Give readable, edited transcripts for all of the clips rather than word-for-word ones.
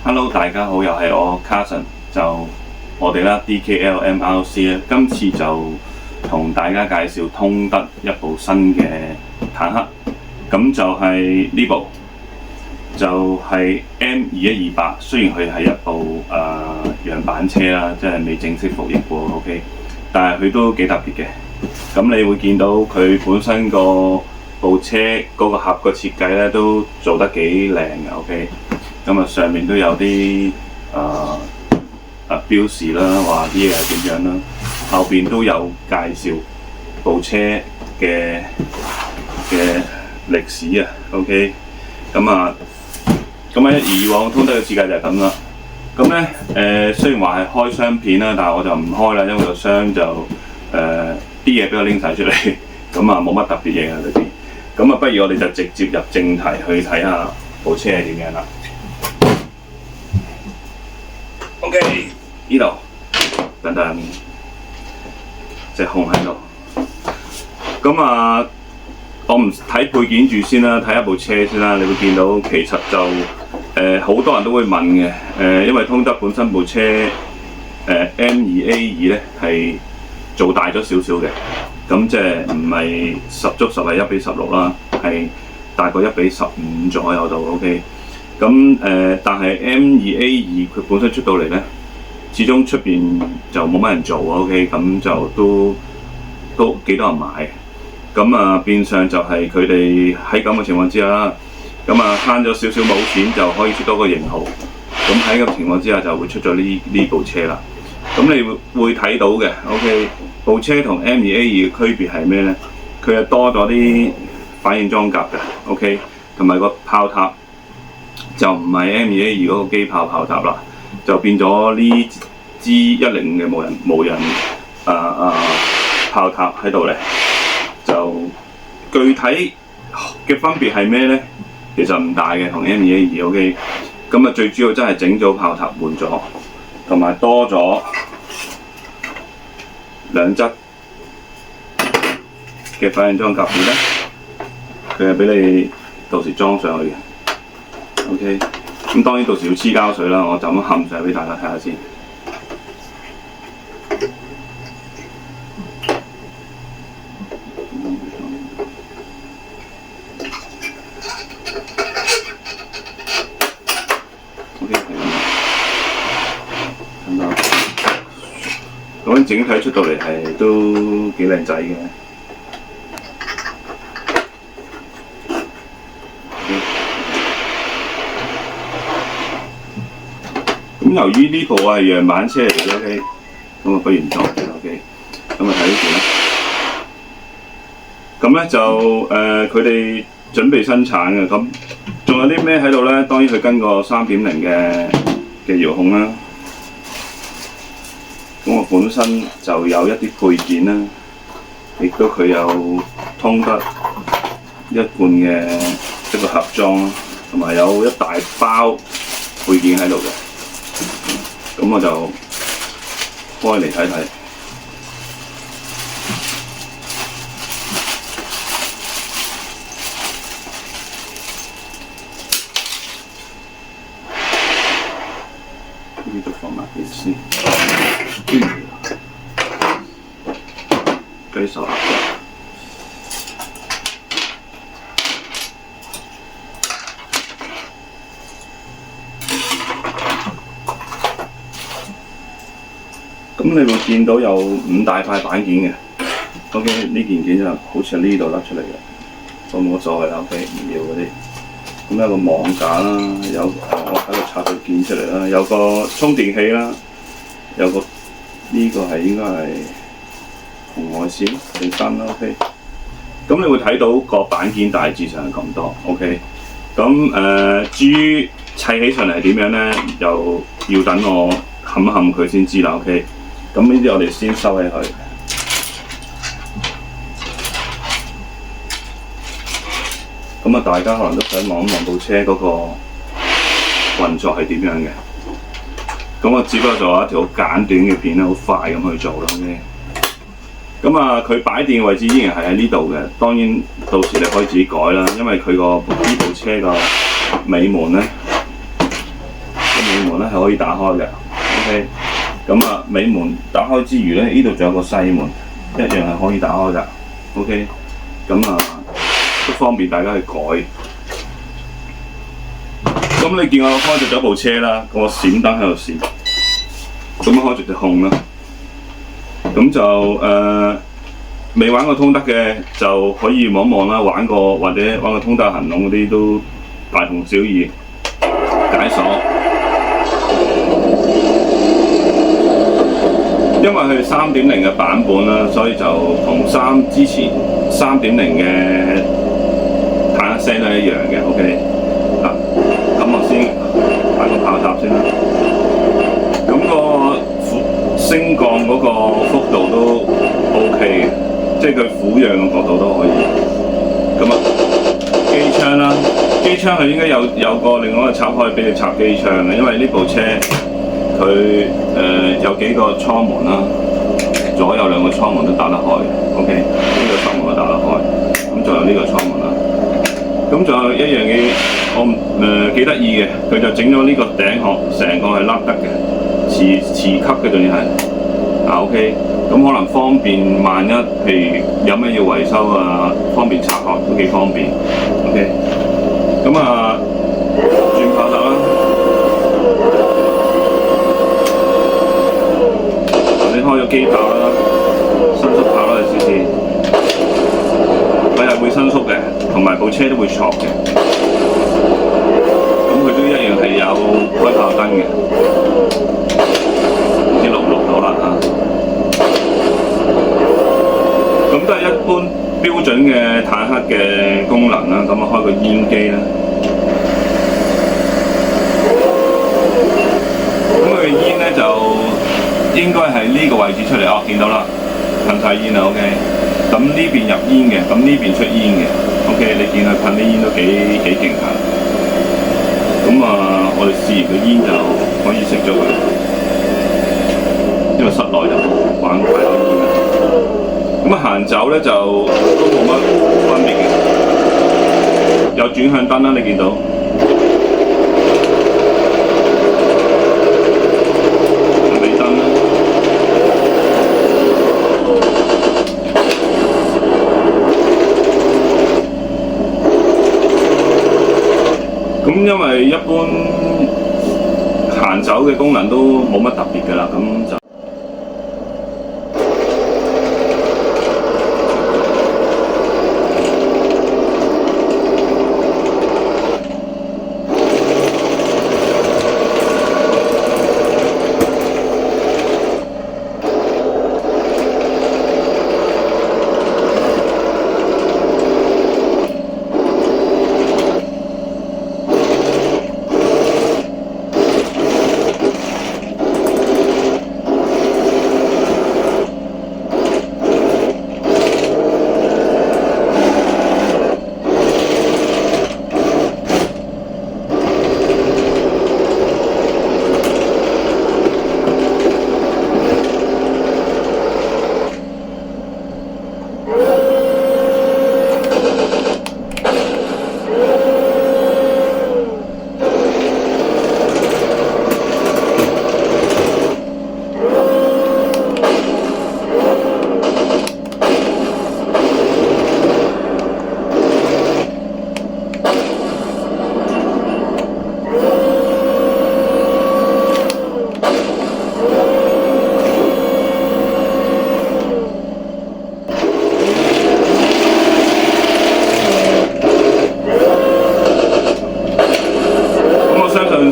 Hello， 大家好，又係我 Carson， 就我哋啦 DKLMRC 咧，今次就同大家介紹通德一部新嘅坦克，咁就係呢部，就係 M2128，雖然佢係一部樣板車啦，即係未正式服役喎 ，OK， 但係佢都幾特別嘅。咁你會見到佢本身部車嗰個盒個設計咧都做得幾靚嘅 ，OK。咁上面都有啲標示啦，話啲嘢係點樣啦。後邊都有介紹部車嘅歷史啊 ，OK。咁以往通德嘅設計就係咁啦。咁咧雖然話係開箱片啦，但係我就唔開啦，因為個箱就啲嘢俾我拎晒出嚟，咁冇乜特別嘢喺裏邊。咁不如我哋就直接入正題去睇下部車係點樣啦。OK， 呢度等等，隻控喺度。我唔睇配件住先啦，睇下部車先啦。你會見到其實就好多人都會問嘅，因為通德本身部車M2A2咧係做大咗少少嘅，咁即係唔係10足10係1:16啦，係大概1:15左右度 OK。但係 M2A2 佢本身出到嚟咧，始終出邊就冇乜人做 OK， 咁就都幾多人買，變相就係佢哋喺咁嘅情況之下啦，慳咗少少冇錢就可以出多個型號，咁喺咁情況之下就會出咗呢部車啦。咁你會睇到嘅 OK， 部車同 M2A2 嘅區別係咩咧？佢係多咗啲反應裝甲嘅 OK， 同埋個炮塔。就唔係 M2A2 嗰個機炮炮塔啦，就變咗呢支105嘅無人炮塔喺度咧。就具體嘅分別係咩咧？其實唔大嘅，同 M2A2 OK。最主要真係整咗炮塔換咗，同埋多咗兩側嘅反應裝甲片咧，佢係俾你到時裝上去嘅。OK， 咁當然到時要黐膠水啦，我就咁冚上俾大家睇下先。OK， 咁啊，咁整體出到嚟係都幾靚仔嘅。由於呢部係樣板車嚟嘅 OK， 咁不如唔裝嘅 OK， 咁睇呢段啦。就佢哋準備生產嘅，仲有啲咩喺度咧？當然佢跟個 3.0 嘅遙控啦。我本身就有一啲配件啦，亦都佢有通德一貫嘅一個盒裝，同埋有一大包配件喺度嘅。我就開嚟睇睇。呢度放埋邊先。雞手盒。你會見到有5大塊板件嘅 ，OK 呢件就好似係呢度甩出嚟嘅，我冇所謂啦 ，OK 唔要嗰啲。有個網架啦，我喺度拆個件出嚟啦，有個充電器啦，有個呢個係應該係紅外線定燈啦 ，OK。你會睇到個板件大致上係咁多 ，OK。至於砌起上嚟係點樣咧，又要等我冚一冚佢先知啦 ，OK。呢啲我哋先收起佢。大家可能都想望一望部車嗰個運作係點樣嘅。我只不過做一條好簡短嘅片啦，好快咁去做啦 ，OK。佢擺電嘅位置依然係喺呢度嘅，當然到時你可以自己改啦，因為佢呢部車個尾門咧，尾門咧係可以打開嘅。OK， 咁啊尾門打開之餘咧，呢度仲有個細門，一樣係可以打開㗎。OK， 咁啊都方便大家去改。咁你見我開着咗部車啦，個閃燈喺度閃，咁樣開着隻控啦。咁就未玩過通德嘅就可以望一望啦，玩過或者玩過通德行動嗰啲都大同小異。解鎖，因為佢3.0嘅版本啦，所以就同之前3.0嘅坦克聲都係一樣嘅。OK， 咁我先擺個炮塔先啦。咁個升降嗰個幅度都 OK 嘅，即係佢俯仰嘅角度都可以。咁啊，機槍啦，機槍佢應該有個另外一個插可以俾你插機槍嘅，因為呢部車佢有幾個艙門啦，左右2個艙門都打得開。OK， 呢個艙門都打得開。咁仲有呢個艙門啦。咁仲有一樣嘢我幾得意嘅，佢就整咗呢個頂殼成個係凹得嘅，磁吸嘅仲要係OK， 咁可能方便萬一譬如有咩要維修啊，方便拆殼都幾方便。OK， 咁啊轉炮塔啦，你開咗機炮啦，伸縮炮啦，你試試，佢係會伸縮嘅，同埋部車都會挫嘅。咁佢都一樣係有開炮燈嘅，唔知錄唔錄到啦嚇。咁都係一般標準嘅坦克嘅功能啦。咁啊開個煙機啦，咁佢嘅煙咧就應該係呢個位置出嚟。哦，見到啦，噴晒煙啦。OK， 咁呢邊入煙嘅，咁呢邊出煙嘅。OK， 你見佢噴啲煙都幾勁下。咁啊，我哋試完個煙就可以熄咗佢，因為室內就玩太多煙啦。咁啊行走咧就都冇乜分別嘅，有轉向燈啦，你見到。尾燈啦。咁因為一般行走嘅功能都冇乜特別㗎啦，咁就。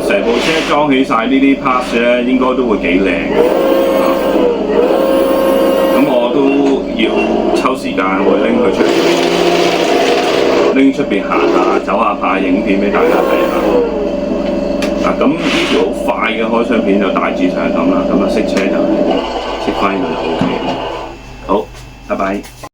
成部車裝起晒呢啲 parts 咧，應該都會幾靚嘅。咁我都要抽時間會拎佢出嚟，拎出邊行下、走下拍影片俾大家睇下。咁呢條好快嘅開箱片就大致上係咁啦。咁啊，熄車就熄翻呢度就 OK。好，拜拜。